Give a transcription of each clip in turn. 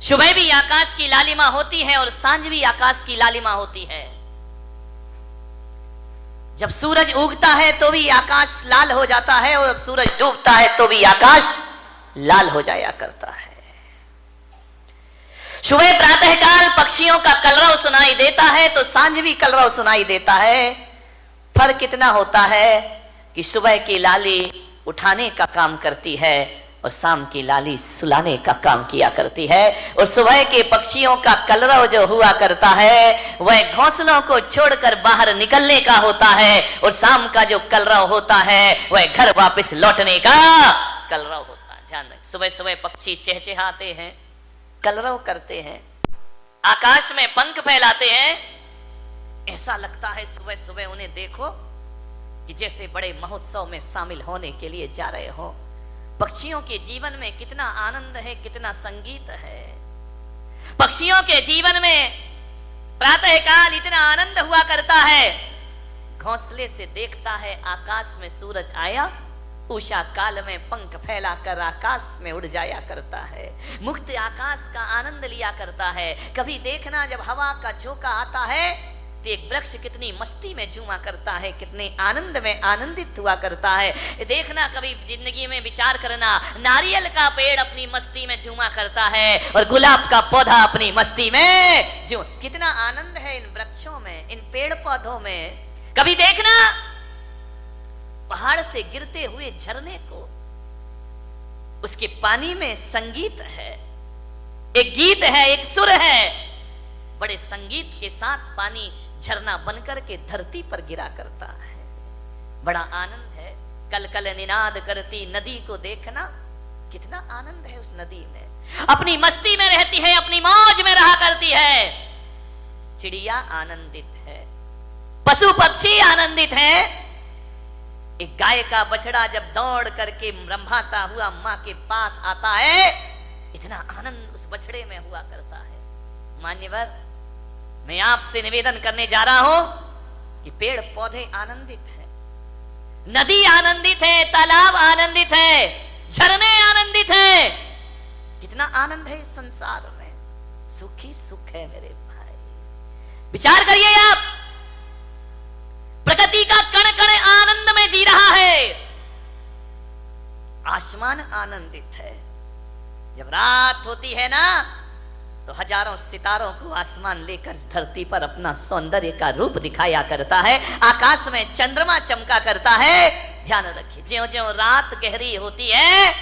सुबह भी आकाश की लालिमा होती है और सांझ भी आकाश की लालिमा होती है। जब सूरज उगता है तो भी आकाश लाल हो जाता है और जब सूरज डूबता है तो भी आकाश लाल हो जाया करता है। सुबह प्रातःकाल पक्षियों का कलरव सुनाई देता है तो सांझ भी कलरव सुनाई देता है। फर्क कितना होता है कि सुबह की लाली उठाने का काम करती है और शाम की लाली सुलाने का काम किया करती है। और सुबह के पक्षियों का कलरव जो हुआ करता है वह घोंसलों को छोड़कर बाहर निकलने का होता है और शाम का जो कलरव होता है वह घर वापस लौटने का कलरव होता है। ध्यान रखें, सुबह सुबह पक्षी चहचहाते हैं, कलरव करते हैं, आकाश में पंख फैलाते हैं। ऐसा लगता है सुबह सुबह उन्हें देखो कि जैसे बड़े महोत्सव में शामिल होने के लिए जा रहे हो। पक्षियों के जीवन में कितना आनंद है, कितना संगीत है। पक्षियों के जीवन में प्रातःकाल इतना आनंद हुआ करता है। घोंसले से देखता है आकाश में सूरज आया, उषा काल में पंख फैलाकर आकाश में उड़ जाया करता है, मुक्त आकाश का आनंद लिया करता है। कभी देखना जब हवा का झोंका आता है तो एक वृक्ष कितनी मस्ती में झूमा करता है, कितने आनंद में आनंदित हुआ करता है। देखना कभी जिंदगी में विचार करना, नारियल का पेड़ अपनी मस्ती में झूमा करता है और गुलाब का पौधा अपनी मस्ती में जो कितना आनंद है इन वृक्षों में, इन पेड़ पौधों में। कभी देखना पहाड़ से गिरते हुए झरने को, उसके पानी में संगीत है, एक गीत है, एक सुर है। बड़े संगीत के साथ पानी झरना बनकर के धरती पर गिरा करता है। बड़ा आनंद है। कल कल निनाद करती नदी को देखना, कितना आनंद है उस नदी में। अपनी मस्ती में रहती है, अपनी मौज में रहा करती है। चिड़िया आनंदित है, पशु पक्षी आनंदित है। एक गाय का बछड़ा जब दौड़ करके रंभाता हुआ मां के पास आता है, इतना आनंद उस बछड़े में हुआ करता है। मान्यवर, मैं आपसे निवेदन करने जा रहा हूं कि पेड़ पौधे आनंदित है, नदी आनंदित है, तालाब आनंदित है, झरने आनंदित है। कितना आनंद है इस संसार में। सुख ही सुख है मेरे भाई। विचार करिए आप, प्रकृति का कण कण आनंद में जी रहा है। आसमान आनंदित है। जब रात होती है ना तो हजारों सितारों को आसमान लेकर धरती पर अपना सौंदर्य का रूप दिखाया करता है। आकाश में चंद्रमा चमका करता है। ध्यान रखिए, ज्यों ज्यों रात गहरी होती है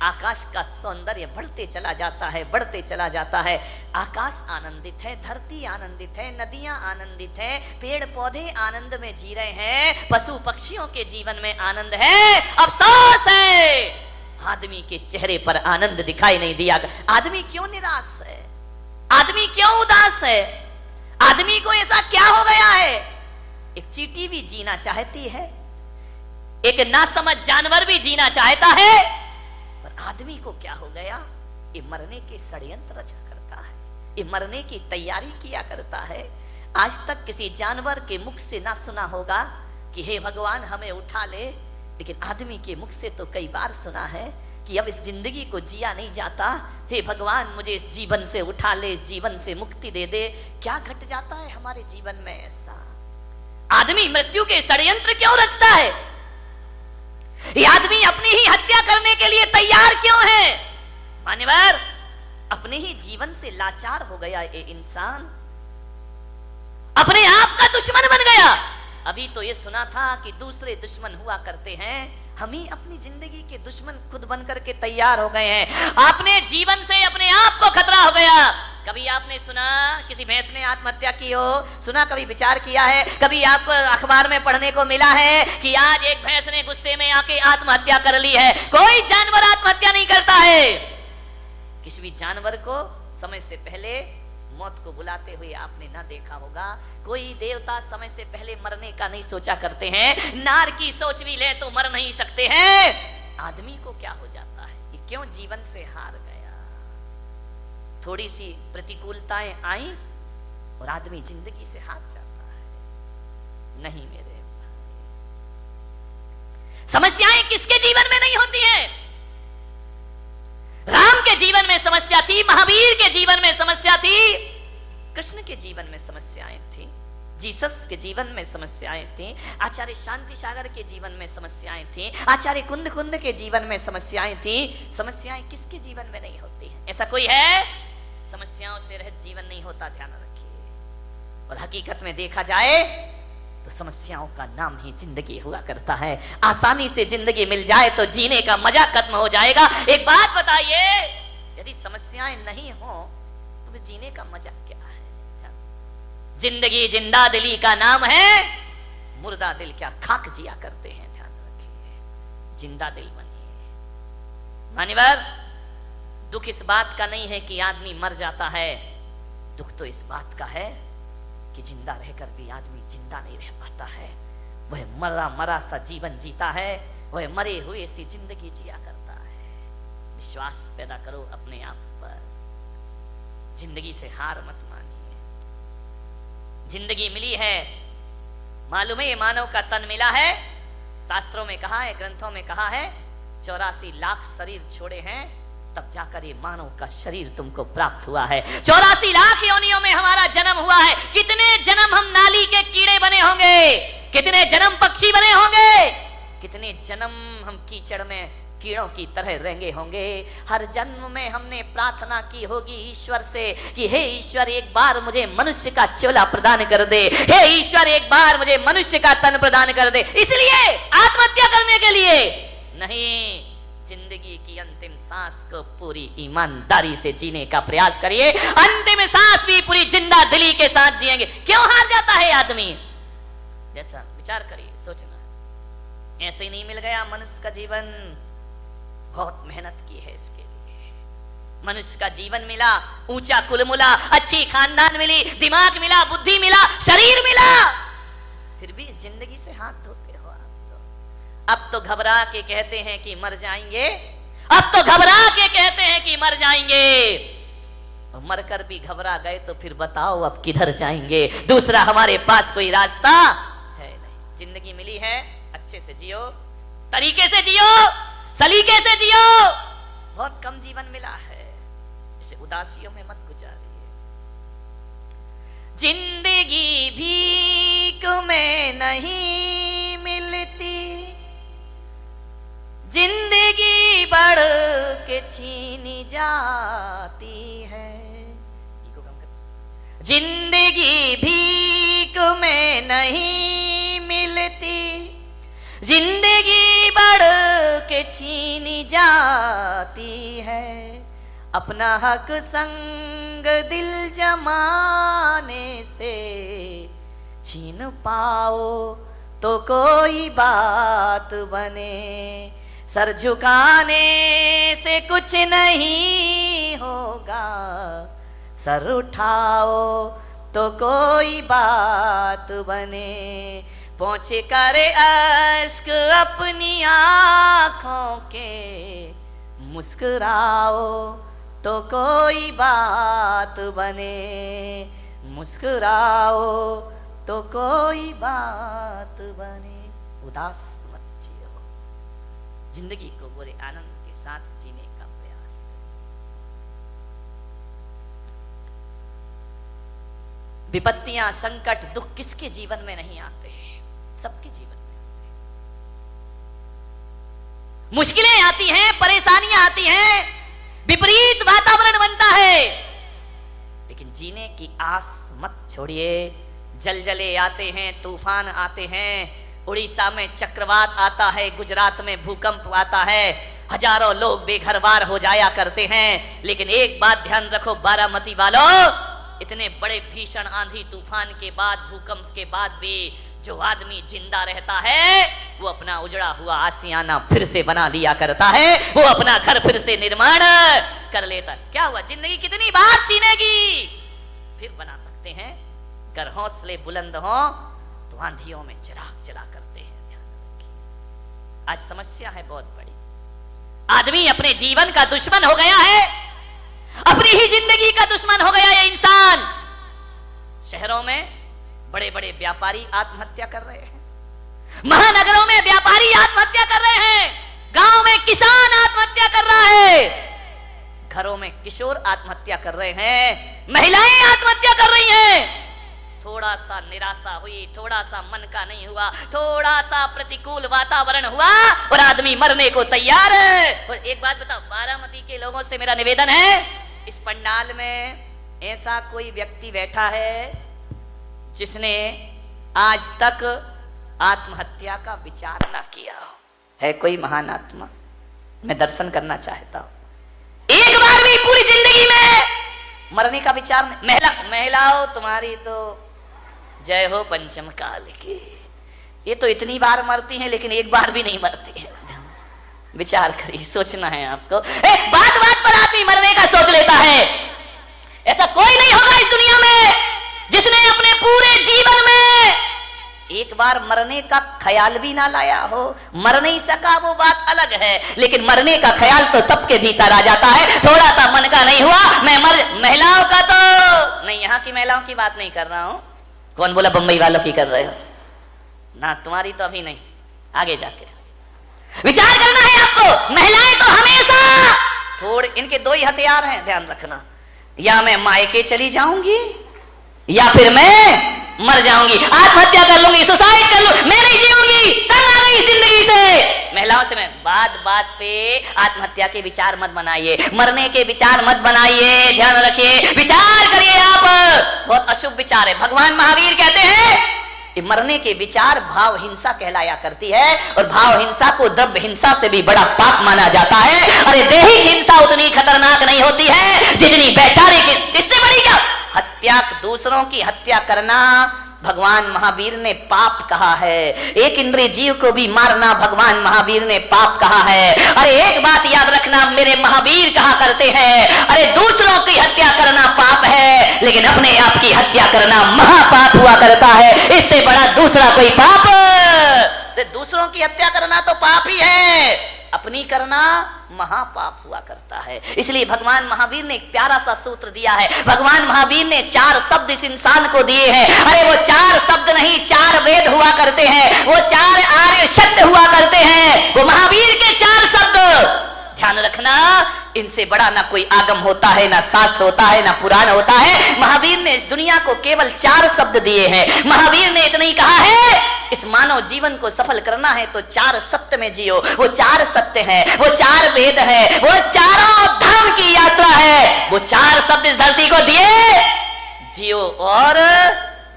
आकाश का सौंदर्य बढ़ते चला जाता है, बढ़ते चला जाता है। आकाश आनंदित है, धरती आनंदित है, नदियां आनंदित है, पेड़ पौधे आनंद में जी रहे हैं, पशु पक्षियों के जीवन में आनंद है। अफसोस है आदमी के चेहरे पर आनंद दिखाई नहीं दिया। आदमी क्यों निराश है? आदमी क्यों उदास है? आदमी को ऐसा क्या हो गया है? एक चींटी भी जीना चाहती है, एक नासमझ जानवर भी जीना चाहता है, पर आदमी को क्या हो गया? ये मरने के षड्यंत्र रचा करता है, ये मरने की तैयारी किया करता है। आज तक किसी जानवर के मुख से ना सुना होगा कि हे भगवान हमें उठा ले, लेकिन आदमी के मुख से तो कई बार सुना है कि अब इस जिंदगी को जिया नहीं जाता, हे भगवान मुझे इस जीवन से उठा ले, इस जीवन से मुक्ति दे दे। क्या घट जाता है हमारे जीवन में ऐसा? आदमी मृत्यु के षड्यंत्र क्यों रचता है? ये आदमी अपनी ही हत्या करने के लिए तैयार क्यों है? मान्यवर, अपने ही जीवन से लाचार हो गया ये इंसान, अपने आप का दुश्मन बन गया। अभी तो ये सुना था कि दूसरे दुश्मन हुआ करते हैं, हम ही अपनी जिंदगी के दुश्मन खुद बनकर के तैयार हो गए हैं। अपने जीवन से अपने आप को खतरा हो गया। कभी आपने सुना किसी भैंस ने आत्महत्या की हो? सुना? कभी विचार किया है? कभी आप अखबार में पढ़ने को मिला है कि आज एक भैंस ने गुस्से में आके आत्महत्या कर ली है? कोई जानवर आत्महत्या नहीं करता है। किसी भी जानवर को समय से पहले मौत को बुलाते हुए आपने ना देखा होगा। कोई देवता समय से पहले मरने का नहीं सोचा करते हैं। नार की सोच भी ले तो मर नहीं सकते हैं। आदमी को क्या हो जाता है कि क्यों जीवन से हार गया? थोड़ी सी प्रतिकूलताएं आई और आदमी जिंदगी से हार जाता है। नहीं मेरे भाई, समस्याएं किसके जीवन में नहीं होती हैं? राम के जीवन में समस्या थी, थी, महावीर के जीवन में समस्या थी, कृष्ण के जीवन में समस्याएं थी, जीसस के जीवन में समस्याएं थी, आचार्य शांति सागर के जीवन में समस्याएं थी, आचार्य कुंद कुंद के जीवन में समस्याएं थी। समस्याएं किसके जीवन में नहीं होती है? ऐसा कोई है? समस्याओं से रहित जीवन नहीं होता, ध्यान रखिए। और हकीकत में देखा जाए तो समस्याओं का नाम ही जिंदगी हुआ करता है। आसानी से जिंदगी मिल जाए तो जीने का मजा खत्म हो जाएगा। एक बात बताइए, यदि समस्याएं नहीं हो तो फिर जीने का मजा क्या है? जिंदगी जिंदा दिली का नाम है, मुर्दा दिल क्या खाक जिया करते हैं। ध्यान रखिए, जिंदा दिल बनिए। मान्यवर, दुख इस बात का नहीं है कि आदमी मर जाता है, दुख तो इस बात का है कि जिंदा रहकर भी आदमी जिंदा नहीं रह पाता है। वह मरा मरा सा जीवन जीता है, वह मरे हुए सी जिंदगी जिया करता है। विश्वास पैदा करो अपने आप पर, जिंदगी से हार मत मानिए। जिंदगी मिली है, मालूम है ये मानव का तन मिला है, शास्त्रों में कहा है, ग्रंथों में कहा है 84 लाख शरीर छोड़े हैं तब जाकर ये मानव का शरीर तुमको प्राप्त हुआ है। 84 लाख योनियों में हमारा जन्म हुआ है। कितने जन्म हम नाली के कीड़े बने होंगे, कितने जन्म पक्षी बने होंगे, कितने जन्म हम कीचड़ में कीड़ों की तरह रेंगे होंगे। हर जन्म में हमने प्रार्थना की होगी ईश्वर से कि हे ईश्वर एक बार मुझे मनुष्य का चोला प्रदान कर दे, हे ईश्वर एक बार मुझे मनुष्य का तन प्रदान कर दे। इसलिए आत्महत्या करने के लिए नहीं, जिंदगी की अंतिम सांस को पूरी ईमानदारी से जीने का प्रयास करिए। अंतिम सांस भी पूरी जिंदा दिली के साथ जिएंगे। क्यों हार जाता है आदमी? जैसा विचार करिए, सोचना। ऐसे ही नहीं मिल गया मनुष्य का जीवन, बहुत मेहनत की है इसके लिए। मनुष्य का जीवन मिला, ऊंचा कुल मिला, अच्छी खानदान मिली, दिमाग मिला, बुद्धि मिला, शरीर मिला, फिर भी इस जिंदगी से हाथ धोते हो आप। अब तो घबरा के कहते हैं कि मर जाएंगे, अब तो घबरा के कहते हैं कि मर जाएंगे। और मरकर भी घबरा गए तो फिर बताओ अब किधर जाएंगे? दूसरा हमारे पास कोई रास्ता है नहीं। जिंदगी मिली है, अच्छे से जियो, तरीके से जियो, सलीके से जियो। बहुत कम जीवन मिला है, इसे उदासियों में मत गुजारिए। जिंदगी भीख में नहीं मिलती, जिंदगी बढ़ के छीनी जाती है। जिंदगी भीख में नहीं मिलती, जिंदगी बढ़ के छीनी जाती है। अपना हक संग दिल जमाने से छीन पाओ तो कोई बात बने। सर झुकाने से कुछ नहीं होगा, सर उठाओ तो कोई बात बने। पोंछे करे अश्क अपनी आंखों के, मुस्कुराओ तो कोई बात बने। मुस्कुराओ तो कोई बात बने। उदास मत जियो, जिंदगी को बड़े आनंद के साथ जीने का प्रयास करो। विपत्तियां, संकट, दुख किसके जीवन में नहीं आते हैं? सबके जीवन में आते हैं। मुश्किलें आती हैं, परेशानियां आती हैं, विपरीत वातावरण बनता है, लेकिन जीने की आस मत छोड़िए। जलजले आते हैं, तूफान आते हैं, उड़ीसा में चक्रवात आता है, गुजरात में भूकंप आता है, हजारों लोग बेघरबार हो जाया करते हैं। लेकिन एक बात ध्यान रखो बारामती वालों, इतने बड़े भीषण आंधी तूफान के बाद, भूकंप के बाद भी जो आदमी जिंदा रहता है वो अपना उजड़ा हुआ आशियाना फिर से बना लिया करता है, वो अपना घर फिर से निर्माण कर लेता। क्या हुआ? जिंदगी कितनी बार छीनेगी, फिर बना सकते हैं। अगर हौसले बुलंद हो तो आंधियों में चिराग जला करते हैं। ध्यान रखिए, आज समस्या है बहुत बड़ी। आदमी अपने जीवन का दुश्मन हो गया है, अपनी ही जिंदगी का दुश्मन हो गया ये इंसान। शहरों में बड़े बड़े व्यापारी आत्महत्या कर रहे हैं, महानगरों में व्यापारी आत्महत्या कर रहे हैं, गांव में किसान आत्महत्या कर रहा है, घरों में किशोर आत्महत्या कर रहे हैं, महिलाएं आत्महत्या कर रही हैं। थोड़ा सा निराशा हुई, थोड़ा सा मन का नहीं हुआ, थोड़ा सा प्रतिकूल वातावरण हुआ और आदमी मरने को तैयार है। और एक बात बताओ, बारामती के लोगों से मेरा निवेदन है, इस पंडाल में ऐसा कोई व्यक्ति बैठा है जिसने आज तक आत्महत्या का विचार ना किया हो? है कोई महान आत्मा? मैं दर्शन करना चाहता हूं। एक बार भी पूरी जिंदगी में मरने का विचार नहीं। महिलाओं तुम्हारी तो जय हो पंचम काल की। ये तो इतनी बार मरती हैं लेकिन एक बार भी नहीं मरती है। विचार करिए, सोचना है आपको। बात बात पर आदमी मरने का सोच लेता है। ऐसा कोई नहीं होगा इस दुनिया में जिसने अपने पूरे जीवन में एक बार मरने का ख्याल भी ना लाया हो। मर नहीं सका वो बात अलग है, लेकिन मरने का ख्याल तो सबके भीतर आ जाता है। थोड़ा सा मन का नहीं हुआ, मैं महिलाओं का तो नहीं, यहाँ की महिलाओं की बात नहीं कर रहा हूं। कौन बोला बंबई वालों की कर रहे हो? ना, तुम्हारी तो अभी नहीं, आगे जाके विचार करना है आपको। महिलाएं तो हमेशा थोड़े, इनके दो ही हथियार हैं, ध्यान रखना। या मैं मायके चली जाऊंगी या फिर मैं मर जाऊंगी, आत्महत्या कर लूंगी, सुसाइड कर लूंगी, मैं नहीं जीऊंगी, तंग आ गई जिंदगी से। महिलाओं से मैं बात बात पे आत्महत्या के विचार मत बनाइए, मरने के विचार मत बनाइए। ध्यान रखिए, विचार करिए आप, बहुत अशुभ विचार है। भगवान महावीर कहते हैं कि मरने के विचार भाव हिंसा कहलाया करती है, और भाव हिंसा को द्रव्य हिंसा से भी बड़ा पाप माना जाता है। अरे दैहिक हिंसा उतनी खतरनाक नहीं होती है जितनी वैचारिक। इससे बड़ी क्या हत्या, दूसरों की हत्या करना भगवान महावीर ने पाप कहा है। एक इंद्रिय जीव को भी मारना भगवान महावीर ने पाप कहा है। अरे एक बात याद रखना, मेरे महावीर कहा करते हैं, अरे दूसरों की हत्या करना पाप है, लेकिन अपने आप की हत्या करना महापाप हुआ करता है। इससे बड़ा दूसरा कोई पाप, दूसरों की हत्या करना तो पाप ही है, अपनी करना महापाप हुआ करता है। इसलिए भगवान महावीर ने एक प्यारा सा सूत्र दिया है। भगवान महावीर ने 4 शब्द इस इंसान को दिए हैं। अरे वो 4 शब्द नहीं, 4 वेद हुआ करते हैं, वो 4 आर्य सत्य हुआ करते हैं, वो महावीर के 4 शब्द। ध्यान रखना, इनसे बड़ा ना कोई आगम होता है, ना शास्त्र होता है, ना पुराण होता है। महावीर ने इस दुनिया को केवल 4 शब्द दिए हैं। महावीर ने इतना ही कहा है, इस मानव जीवन को सफल करना है तो 4 सत्य में जियो। वो 4 सत्य है, वो 4 वेद है, वो चारों धाम की यात्रा है। वो 4 शब्द इस धरती को दिए, जियो और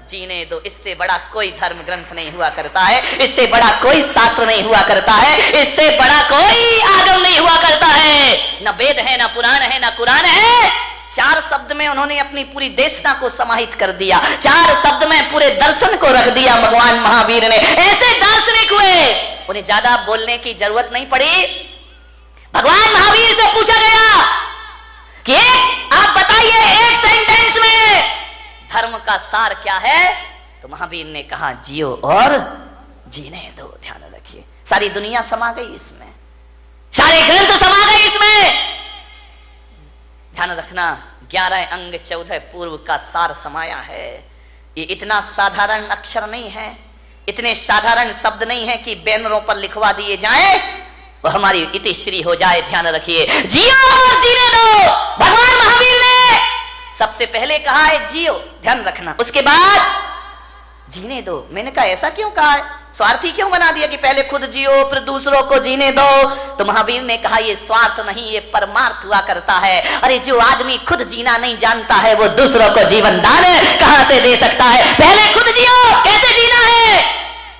जीने दो। इससे बड़ा कोई धर्म ग्रंथ नहीं हुआ करता है, इससे बड़ा कोई शास्त्र नहीं हुआ करता है, इससे बड़ा कोई आगम नहीं हुआ करता है। न वेद है, न पुराण है, न कुरान है। 4 शब्द में उन्होंने अपनी पूरी देशना को समाहित कर दिया। 4 शब्द में पूरे दर्शन को रख दिया भगवान महावीर ने। ऐसे दार्शनिक हुए, उन्हें ज्यादा बोलने की जरूरत नहीं पड़ी। भगवान महावीर से पूछा गया कि आप बताइए एक सेंटेंस में धर्म का सार क्या है, तो महावीर ने कहा जियो और जीने दो। ध्यान रखिए, सारी दुनिया समा गई इसमें, सारे ग्रंथ समा गए इसमें। ध्यान रखना, 11 अंग 14 पूर्व का सार समाया है। ये इतना साधारण अक्षर नहीं है, इतने साधारण शब्द नहीं है कि बैनरों पर लिखवा दिए जाएं और हमारी इतिश्री हो जाए। ध्यान रखिए, जियो और जीने दो। भगवान महावीर ने सबसे पहले कहा है जियो, ध्यान रखना, उसके बाद जीने दो। मैंने कहा ऐसा क्यों कहा है, स्वार्थी क्यों बना दिया कि पहले खुद जियो फिर दूसरों को जीने दो? तो महावीर ने कहा ये स्वार्थ नहीं, ये परमार्थ हुआ करता है। अरे जो आदमी खुद जीना नहीं जानता है वो दूसरों को जीवन दान कहां से दे सकता है? पहले खुद जियो, कैसे जीना है?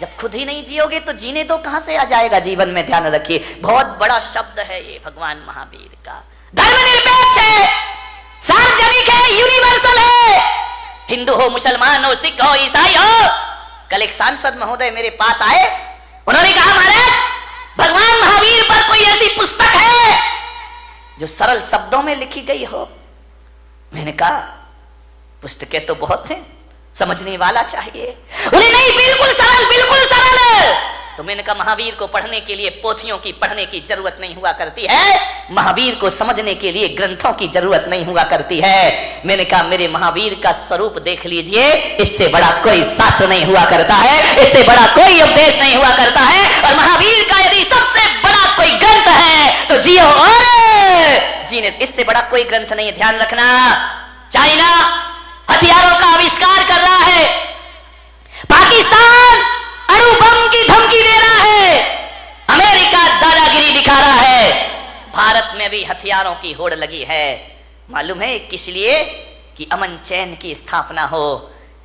जब खुद ही नहीं जियोगे तो जीने दो कहां से आ जाएगा जीवन में? ध्यान रखिए, बहुत बड़ा शब्द है ये भगवान महावीर का। धर्मनिरपेक्ष है, सार्वजनिक है, यूनिवर्सल है। हिंदू हो, मुसलमान हो, सिख हो, ईसाई हो। कल एक सांसद महोदय मेरे पास आए, उन्होंने कहा महाराज भगवान महावीर पर कोई ऐसी पुस्तक है जो सरल शब्दों में लिखी गई हो? मैंने कहा पुस्तकें तो बहुत हैं, समझने वाला चाहिए। बोले नहीं, बिल्कुल सरल, बिल्कुल सरल। तो मैंने कहा महावीर को पढ़ने के लिए पोथियों की पढ़ने की जरूरत नहीं हुआ करती है, महावीर को समझने के लिए ग्रंथों की जरूरत नहीं हुआ करती है। मैंने कहा मेरे महावीर का स्वरूप देख लीजिए, इससे बड़ा कोई शास्त्र नहीं हुआ करता है, इससे बड़ा कोई उपदेश नहीं हुआ करता है। और महावीर का यदि सबसे बड़ा कोई ग्रंथ है तो जियो और जीने। इससे बड़ा कोई ग्रंथ नहीं है, ध्यान रखना। चाइना हथियारों का आविष्कार कर रहा है, पाकिस्तान अणु बम की धमकी दे रहा है, अमेरिका दादागिरी दिखा रहा है, भारत में भी हथियारों की होड़ लगी है। मालूम है किस लिए? कि अमन चैन की स्थापना हो।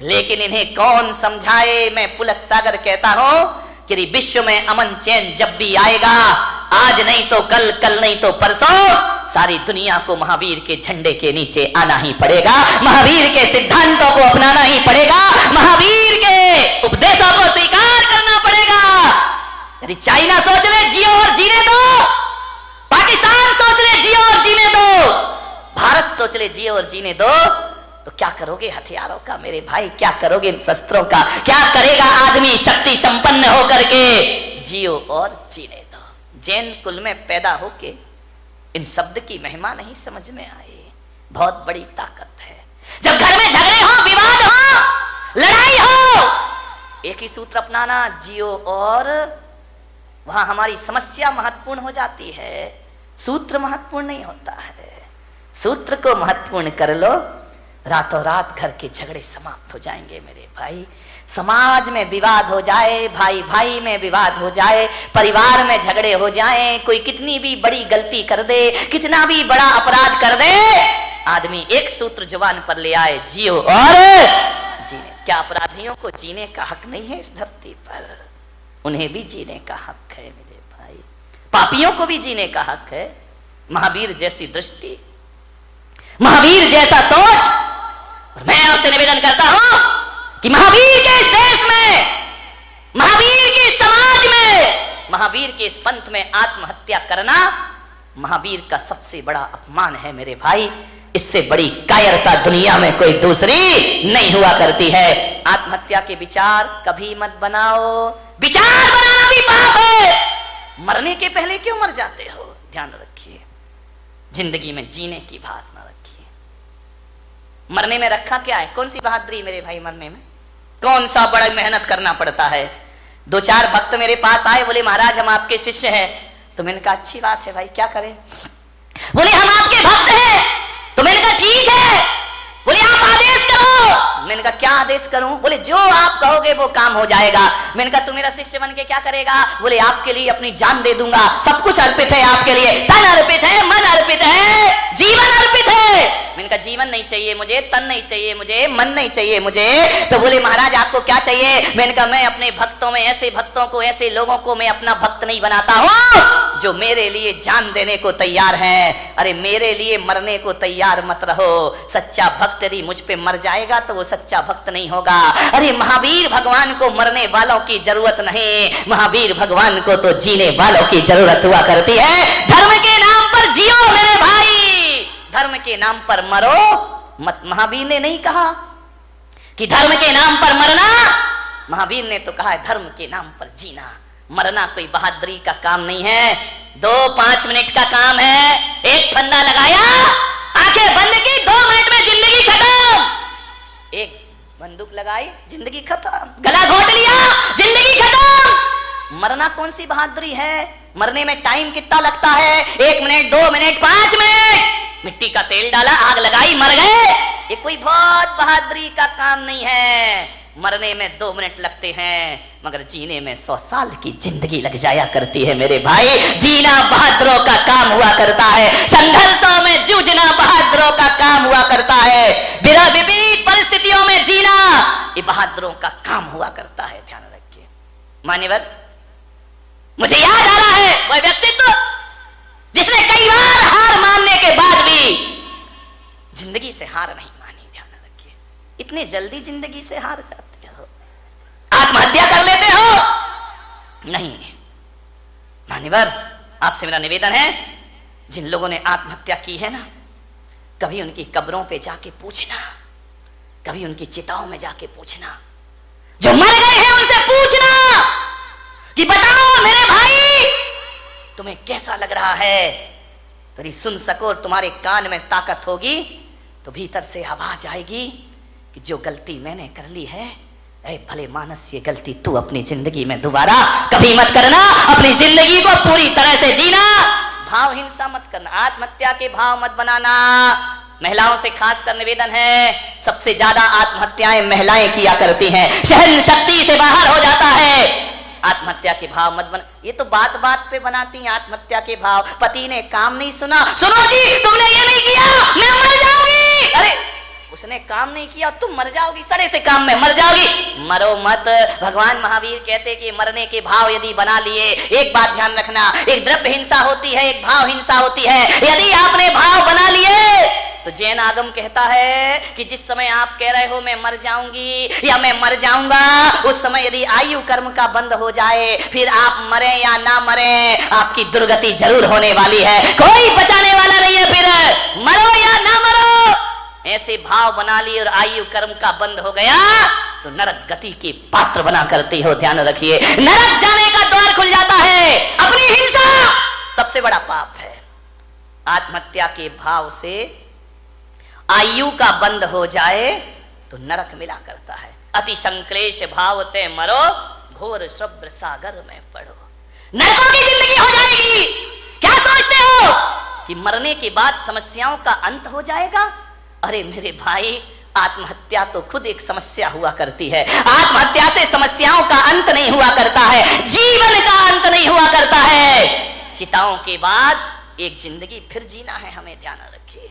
लेकिन इन्हें कौन समझाए? मैं पुलक सागर कहता हूं कि विश्व में अमन चैन जब भी आएगा, आज नहीं तो कल, कल नहीं तो परसों, सारी दुनिया को महावीर के झंडे के नीचे आना ही पड़ेगा, महावीर के सिद्धांतों को अपनाना ही पड़ेगा, महावीर के उपदेशों को स्वीकार करना पड़ेगा। यदि चाइना सोच ले जियो और जीने दो, पाकिस्तान सोच ले जियो और जीने दो, भारत सोच ले जियो और जीने दो, तो क्या करोगे हथियारों का मेरे भाई? क्या करोगे इन शस्त्रों का? क्या करेगा आदमी शक्ति संपन्न होकर के? जियो और जीने दो। जैन कुल में पैदा होके इन शब्द की महिमा नहीं समझ में आई। बहुत बड़ी ताकत है। जब घर में झगड़े हो, विवाद हो, लड़ाई हो, एक ही सूत्र अपनाना, जियो और, वहां हमारी समस्या महत्वपूर्ण हो जाती है, सूत्र महत्वपूर्ण नहीं होता है। सूत्र को महत्वपूर्ण कर लो, रातों रात घर के झगड़े समाप्त हो जाएंगे मेरे भाई। समाज में विवाद हो जाए, भाई भाई में विवाद हो जाए, परिवार में झगड़े हो जाए, कोई कितनी भी बड़ी गलती कर दे, कितना भी बड़ा अपराध कर दे, आदमी एक सूत्र जुबान पर ले आए, जियो और जीने। क्या अपराधियों को जीने का हक नहीं है इस धरती पर? उन्हें भी जीने का हक है मेरे भाई, पापियों को भी जीने का हक है। महावीर जैसी दृष्टि, महावीर जैसा सोच। और मैं आपसे निवेदन करता हूं कि महावीर के इस देश में, महावीर के इस समाज में, महावीर के इस पंथ में आत्महत्या करना महावीर का सबसे बड़ा अपमान है मेरे भाई। इससे बड़ी कायरता दुनिया में कोई दूसरी नहीं हुआ करती है। आत्महत्या के विचार कभी मत बनाओ, विचार बनाना भी पाप है। मरने के पहले क्यों मर जाते हो? ध्यान रखिए, जिंदगी में जीने की बात ना रखिए। मरने में रखा क्या है? कौन सी बहादुरी मेरे भाई मरने में? कौन सा बड़ा मेहनत करना पड़ता है। दो चार भक्त मेरे पास आए, बोले महाराज हम आपके शिष्य हैं। तो मैंने कहा अच्छी बात है भाई, क्या करें? बोले हम आपके भक्त हैं। तो मैंने कहा ठीक है। बोले आप आदेश करो। मैंने कहा क्या आदेश करूं? बोले जो आप कहोगे वो काम हो जाएगा। मैंने कहा तू मेरा शिष्य बन के क्या करेगा? बोले आपके लिए अपनी जान दे दूंगा, सब कुछ अर्पित है आपके लिए, तन अर्पित है, मन अर्पित है, जीवन अर्पित है। मैंने कहा जीवन नहीं चाहिए मुझे, तन नहीं चाहिए मुझे, मन नहीं चाहिए मुझे। तो बोले महाराज आपको क्या चाहिए? मैंने कहा मैं अपने भक्तों में, ऐसे भक्तों को, ऐसे लोगों को मैं अपना भक्त नहीं बनाता हूं जो मेरे लिए जान देने को तैयार है। अरे मेरे लिए मरने को तैयार मत रहो। सच्चा भक्त यदि मुझ पे मर जाएगा तो वो सच्चा भक्त नहीं होगा। अरे महावीर भगवान को मरने वालों की जरूरत नहीं, महावीर भगवान को तो जीने वालों की जरूरत हुआ करती है। धर्म के नाम पर जियो मेरे भाई, धर्म के नाम पर मरो मत। महावीर ने नहीं कहा कि धर्म के नाम पर मरना, महावीर ने तो कहा है धर्म के नाम पर जीना। मरना कोई बहादुरी का काम नहीं है, 2-5 मिनट का काम है। एक फंदा लगाया, आंखें बंद की, 2 मिनट में जिंदगी खत्म। एक बंदूक लगाई, जिंदगी खत्म। गला घोट लिया, जिंदगी खत्म। मरना कौन सी बहादुरी है? मरने में टाइम कितना लगता है? 1 मिनट, 2 मिनट, 5 मिनट। मिट्टी का तेल डाला, आग लगाई, मर गए। ये कोई बहुत बहादुरी का काम नहीं है। मरने में 2 मिनट लगते हैं, मगर जीने में 100 साल की जिंदगी लग जाया करती है मेरे भाई। जीना बहादुरों का काम हुआ करता है, संघर्षों में जूझना बहादुरों का काम हुआ करता है, विपरीत परिस्थितियों में जीना ये बहादुरों का काम हुआ करता है। ध्यान रखिए मान्यवर, मुझे याद आ रहा है वह व्यक्तित्व जिसने कई बार हार मानने के बाद भी जिंदगी से हार नहीं मानी। ध्यान रखिए, इतने जल्दी जिंदगी से हार जाते हो, आत्महत्या कर लेते हो नहीं। मान्यवर, आपसे मेरा निवेदन है, जिन लोगों ने आत्महत्या की है ना, कभी उनकी कब्रों पे जाके पूछना, कभी उनकी चिताओं में जाके पूछना, जो मर गए हैं उनसे पूछना कि बताओ मेरे भाई तुम्हें कैसा लग रहा है। तो सुन सको, तुम्हारे कान में ताकत होगी तो भीतर से आवाज आएगी कि जो गलती मैंने कर ली है, ऐ भले मानस, ये गलती तू अपनी जिंदगी में दोबारा कभी मत करना। अपनी जिंदगी को पूरी तरह से जीना, भाव हिंसा मत करना, आत्महत्या के भाव मत बनाना। महिलाओं से खासकर निवेदन है, सबसे ज्यादा आत्महत्याएं महिलाएं किया करती हैं, सहन शक्ति से बाहर हो जाता है। आत्महत्या के भाव मत बना, ये तो बात बात पे बनाती हैं आत्महत्या के भाव। पति ने काम नहीं सुना, सुनो जी तुमने ये नहीं किया मैं मर जाऊंगी। अरे उसने काम नहीं किया तुम मर जाओगी, सड़े से काम में मर जाओगी। मरो मत। भगवान महावीर कहते कि मरने के भाव यदि बना लिए, एक बात ध्यान रखना, एक द्रव्य हिंसा होती है, एक भाव हिंसा होती है। यदि आपने भाव बना लिए तो जैन आगम कहता है कि जिस समय आप कह रहे हो मैं मर जाऊंगी या मैं मर जाऊंगा, उस समय यदि आयु कर्म का बंद हो जाए, फिर आप मरे या ना मरे, आपकी दुर्गति जरूर होने वाली है, कोई बचाने वाला नहीं है। फिर मरो या ना मरो, ऐसे भाव बना लिए और आयु कर्म का बंद हो गया तो नरक गति के पात्र बना करते हो। ध्यान रखिए, नरक जाने का द्वार खुल जाता है। अपनी हिंसा सबसे बड़ा पाप है। आत्महत्या के भाव से आयु का बंद हो जाए तो नरक मिला करता है। अति संक्लेश भावते मरो, घोर शुभ्र सागर में पड़ो, नरकों की जिंदगी हो जाएगी। क्या समझते हो कि मरने के बाद समस्याओं का अंत हो जाएगा? अरे मेरे भाई, आत्महत्या तो खुद एक समस्या हुआ करती है। आत्महत्या से समस्याओं का अंत नहीं हुआ करता है, जीवन का अंत नहीं हुआ करता है। चिताओं के बाद एक जिंदगी फिर जीना है, हमें ध्यान रखिए।